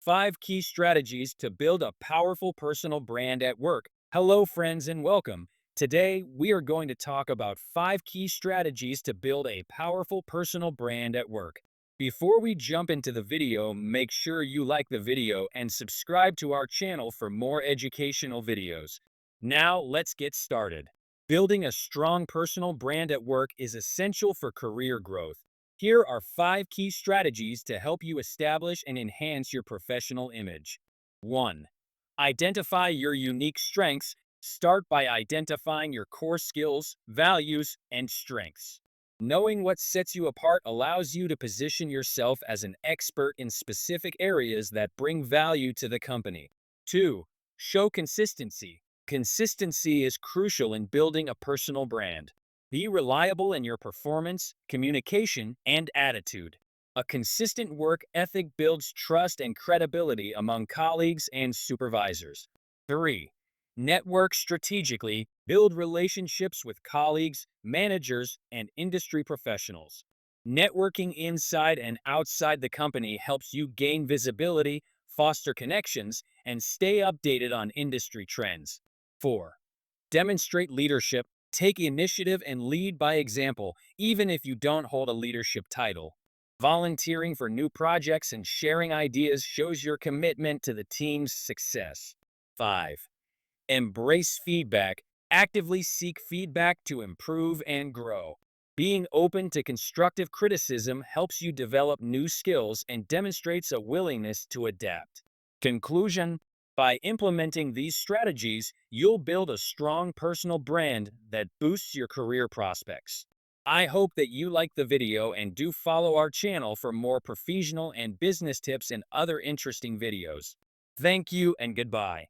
5 key strategies to build a powerful personal brand at work. Hello, friends, and welcome. Today, we are going to talk about 5 key strategies to build a powerful personal brand at work. Before we jump into the video, make sure you like the video and subscribe to our channel for more educational videos. Now, let's get started. Building a strong personal brand at work is essential for career growth. Here are 5 key strategies to help you establish and enhance your professional image. 1. Identify your unique strengths. Start by identifying your core skills, values, and strengths. Knowing what sets you apart allows you to position yourself as an expert in specific areas that bring value to the company. 2. Show consistency. Consistency is crucial in building a personal brand. Be reliable in your performance, communication, and attitude. A consistent work ethic builds trust and credibility among colleagues and supervisors. 3. Network strategically. Build relationships with colleagues, managers, and industry professionals. Networking inside and outside the company helps you gain visibility, foster connections, and stay updated on industry trends. 4. Demonstrate leadership. Take initiative and lead by example, even if you don't hold a leadership title. Volunteering for new projects and sharing ideas shows your commitment to the team's success. 5. Embrace feedback. Actively seek feedback to improve and grow. Being open to constructive criticism helps you develop new skills and demonstrates a willingness to adapt. Conclusion: by implementing these strategies, you'll build a strong personal brand that boosts your career prospects. I hope that you like the video and do follow our channel for more professional and business tips and other interesting videos. Thank you and goodbye.